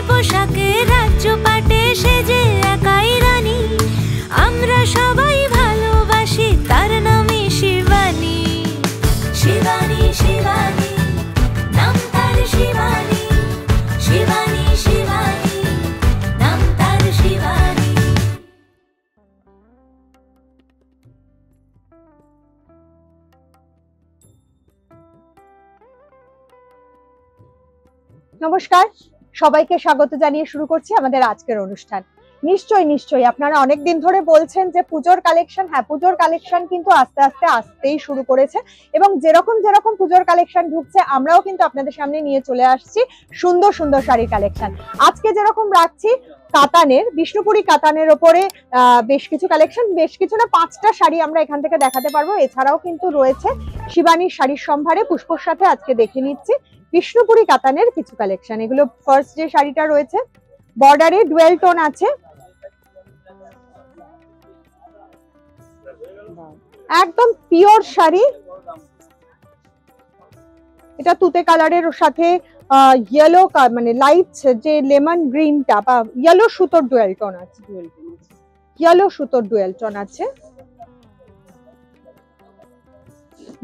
পোশাকে রাজ্য পাটে সেজে একাই রানী, আমরা সবাই ভালোবাসি তার নামে শিবানী। শিবানী শিবানী নাম তার শিবানী, শিবানী শিবানী নাম তার শিবানী। নমস্কার, সবাইকে স্বাগত জানিয়ে শুরু করছি আমাদের আজকের অনুষ্ঠান। নিশ্চয়ই আপনারা অনেকদিন ধরে বলছেন যে পুজোর কালেকশন, হ্যাঁ পুজোর কালেকশন কিন্তু আস্তে আস্তে আসতেই শুরু করেছে এবং যেরকম পুজোর কালেকশন ঢুকছে আমরাও কিন্তু আপনাদের সামনে নিয়ে চলে আসছি সুন্দর সুন্দর শাড়ির কালেকশন। আজকে যেরকম রাখছি কাতানের, বিষ্ণুপুরি কাতানের ওপরে বেশ কিছু কালেকশন, বেশ কিছু না 5টা শাড়ি আমরা এখান থেকে দেখাতে পারবো। এছাড়াও কিন্তু রয়েছে শিবানীর শাড়ির সম্ভারে, পুষ্পর সাথে আজকে দেখে নিচ্ছি বিষ্ণুপুরি কাতানের কিছু কালেকশন। এগুলো ফার্স্ট যে শাড়িটা রয়েছে বর্ডারে ডুয়েল টোন আছে, একদম পিওর শাড়ি। এটা তুতে কালারের সাথে ইয়েলো মানে লাইট যে লেমন গ্রিনটা বা ইয়েলো সুতোর ডুয়েল টোন আছে, ইয়েলো সুতোর ডুয়েল টোন আছে।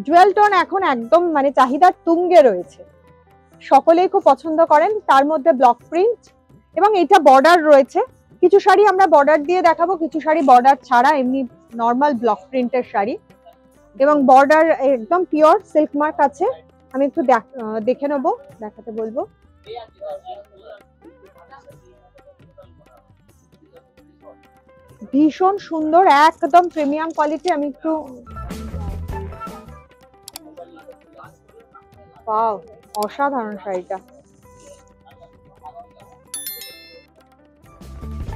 ডুয়েল টোন এখন একদম মানে চাহিদার তুঙ্গে রয়েছে, সকলেই খুব পছন্দ করেন। তার মধ্যে ব্লক প্রিন্ট এবং এটা বর্ডার রয়েছে। কিছু শাড়ি আমরা বর্ডার দিয়ে দেখাবো, কিছু শাড়ি বর্ডার ছাড়া এমনি নর্মাল ব্লক প্রিন্টের শাড়ি এবং বর্ডার একদম পিওর সিল্ক মার্ক আছে। আমি একটু দেখে নেবো, দেখাতে বলবো। ভীষণ সুন্দর, একদম প্রিমিয়াম কোয়ালিটি। আমি একটু ওয়াও, অসাধারণ শাড়িটা।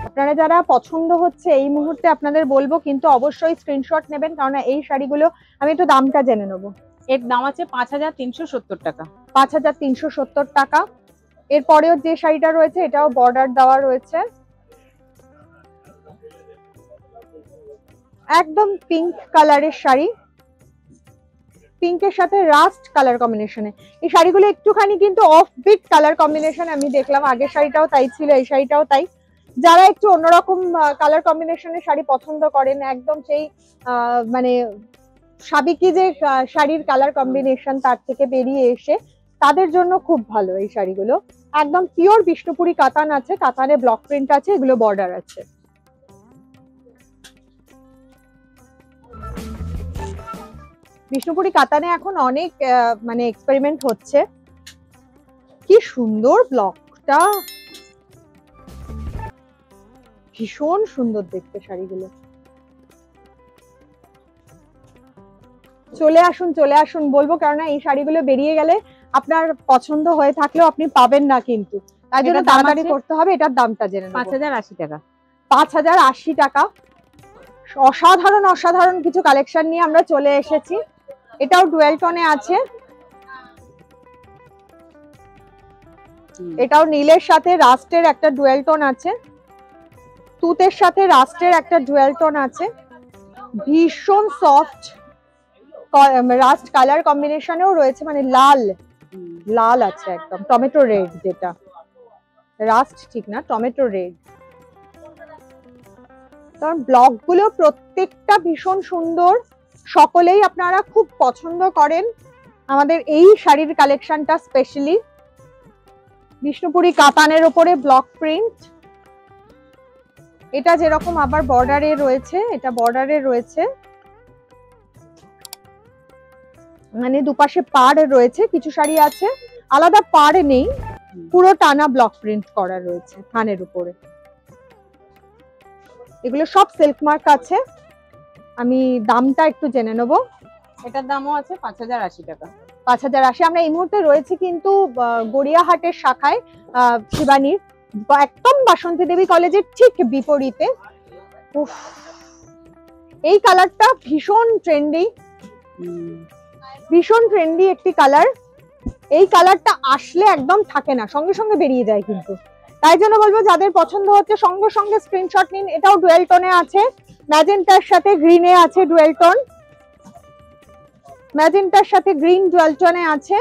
আপনারা যারা পছন্দ হচ্ছে এই মুহূর্তে আপনাদের বলবো কিন্তু অবশ্যই স্ক্রিনশট নেবেন, কারণ এই শাড়িগুলো আমি একটু দামটা জেনে নেবো। এর দাম আছে 5370 টাকা। 5370 টাকা। এরপরেও যে শাড়িটা রয়েছে এটাও বর্ডার দেওয়া রয়েছে, একদম পিঙ্ক কালারের শাড়ি, পিঙ্কের সাথে রাস্ট কালার কম্বিনেশনে। এই শাড়িগুলো একটুখানি কিন্তু অফ বিট কালার কম্বিনেশন আমি দেখলাম, আগের শাড়িটাও তাই ছিল, এই শাড়িটাও তাই। যারা একটু অন্যরকম কালার কম্বিনেশনের শাড়ি পছন্দ করেন, একদম সেই মানে সাবিকি যে শাড়ির কালার কম্বিনেশন তার থেকে বেরিয়ে এসে তাদের জন্য খুব ভালো এই শাড়িগুলো। একদম পিওর বিষ্ণুপুরি কাতান আছে, কাতানে ব্লক প্রিন্ট আছে, এগুলো বর্ডার আছে। বিষ্ণুপুরি কাতানে এখন অনেক মানে এক্সপেরিমেন্ট হচ্ছে। কি সুন্দর ব্লকটা, ভীষণ সুন্দর দেখতে শাড়িগুলো। চলে আসুন বলবো, কারণ এই শাড়িগুলো বেরিয়ে গেলে আপনার পছন্দ হয়ে থাকলেও আপনি পাবেন না, কিন্তু তাই জন্য তাড়াতাড়ি করতে হবে। এটার দামটা জেনে নেব। 5080 টাকা। 5080 টাকা। অসাধারণ কিছু কালেকশন নিয়ে আমরা চলে এসেছি। এটাও ডুয়েল টোনে আছে, এটাও নীলের সাথে রাস্টের একটা ডুয়েল টোন আছে, তুতের সাথে রাস্টের একটা ডুয়েল টোন আছে। ভীষণ সফট রাস্ট কালার কম্বিনেশনেও রয়েছে, মানে লাল আছে, একদম টমেটো রেড, যেটা রাস্ট ঠিক না, টমেটো রেড। কারণ ব্লক গুলো প্রত্যেকটা ভীষণ সুন্দর, সকলেই আপনারা খুব পছন্দ করেন আমাদের এই শাড়ির কালেকশনটা স্পেশালি। বিষ্ণুপুরি কাতানের ওপরে ব্লক প্রিন্ট, এটা যেরকম আবার বর্ডারে রয়েছে, এটা বর্ডারে রয়েছে, মানে দুপাশে পাড় রয়েছে। কিছু শাড়ি আছে আলাদা পাড় নেই, পুরো টানা ব্লক প্রিন্ট করা রয়েছে থানের উপরে। এগুলো সব সিল্ক মার্ক আছে। আমি দামটা একটু জেনে নেব। এটার দামও আছে 5080 টাকা। 5080। আমরা এই মুহূর্তে রয়েছে কিন্তু গড়িয়াহাটের শাখায় শিবানীর, একদম বাসন্তী দেবী কলেজের ঠিক বিপরীতে। এই কালারটা ভীষণ ট্রেন্ডি একটি কালার। এই কালারটা আসলে একদম থাকে না, সঙ্গে সঙ্গে বেরিয়ে যায় কিন্তু। তাই জন্য বলবো যাদের পছন্দ হচ্ছে সঙ্গে সঙ্গে স্ক্রিনশট নিন। এটাও ডুয়েল টোনে আছে, ম্যাজেন্টার সাথে গ্রিনে আছে ডুয়েল টোন, ম্যাজেন্টার সাথে গ্রিন ডুয়েল টোনে আছে।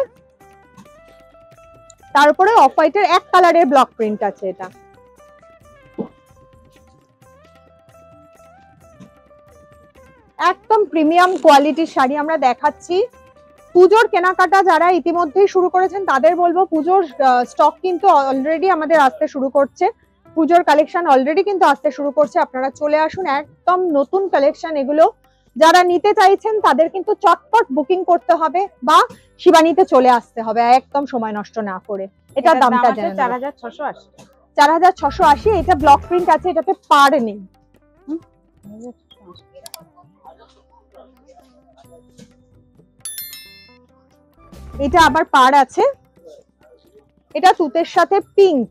তারপরে অফ হোয়াইটের এক কালারের ব্লক প্রিন্ট আছে। এটা একদম প্রিমিয়াম কোয়ালিটির শাড়ি আমরা দেখাচ্ছি। পুজোর কেনাকাটা যারা ইতিমধ্যেই শুরু করেছেন তাদের বলবো পুজোর স্টক কিন্তু অলরেডি আমাদের আসতে শুরু করছে, পুজোর কালেকশন অলরেডি কিন্তু আসতে শুরু করছে। আপনারা চলে আসুন, একদম নতুন কালেকশন এগুলো। যারা নিতে চাইছেন তাদের কিন্তু চটপট বুকিং করতে হবে বা শিবানীতে চলে আসতে হবে একদম সময় নষ্ট না করে। এটার দামটা জানেন 4680। 4680। এটা ব্লক প্রিন্ট আছে, এটাতে পাড় নেই। এটা আবার পাড় আছে। এটা তুতের সাথে পিঙ্ক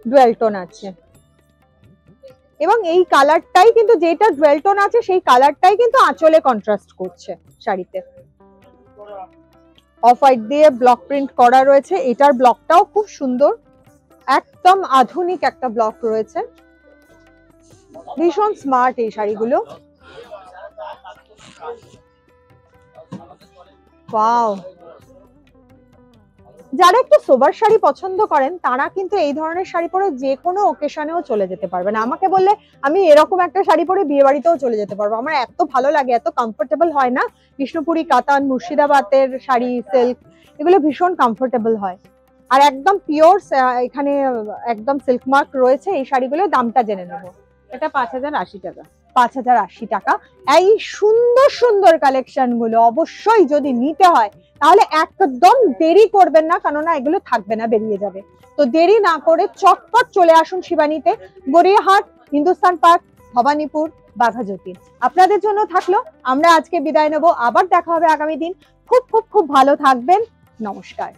ডুয়েল টোন আছে এবং এই কালারটাই কিন্তু, যেটা ডুয়েল টোন আছে সেই কালারটাই কিন্তু আঁচলে কন্ট্রাস্ট করছে শাড়িতে। অফ হোয়াইট দিয়ে ব্লক প্রিন্ট করা রয়েছে। এটার ব্লকটাও খুব সুন্দর, একদম আধুনিক একটা ব্লক রয়েছে। ভীষণ স্মার্ট এই শাড়িগুলো। ওয়াও, যারা একটু সোবার শাড়ি পছন্দ করেন তারা কিন্তু এই ধরনের শাড়ি পরে যে কোনো ওকেশনেও চলে যেতে পারবেন। আমাকে বললে আমি এরকম একটা শাড়ি পরে বিয়ে বাড়িতেও চলে যেতে পারবো। আমার এত ভালো লাগে, এত কমফোর্টেবল হয় না। বিষ্ণুপুরি কাতান, মুর্শিদাবাদের শাড়ি, সিল্ক, এগুলো ভীষণ কমফোর্টেবল হয়। আর একদম পিওর, এখানে একদম সিল্ক মার্ক রয়েছে। এই শাড়িগুলোর দামটা জেনে নেবো। এটা 5080 টাকা। 5080 টাকা। এই সুন্দর সুন্দর কালেকশন গুলো অবশ্যই যদি নিতে হয় তাহলে একদম দেরি করবেন না, কেননা এগুলো থাকবে না, বেরিয়ে যাবে। তো দেরি না করে চটপট চলে আসুন শিবানীতে। গড়িয়াহাট, হিন্দুস্তান পার্ক, ভবানীপুর, বাঘাযতীন আপনাদের জন্য থাকলো। আমরা আজকে বিদায় নেবো, আবার দেখা হবে আগামী দিন। খুব খুব খুব ভালো থাকবেন। নমস্কার।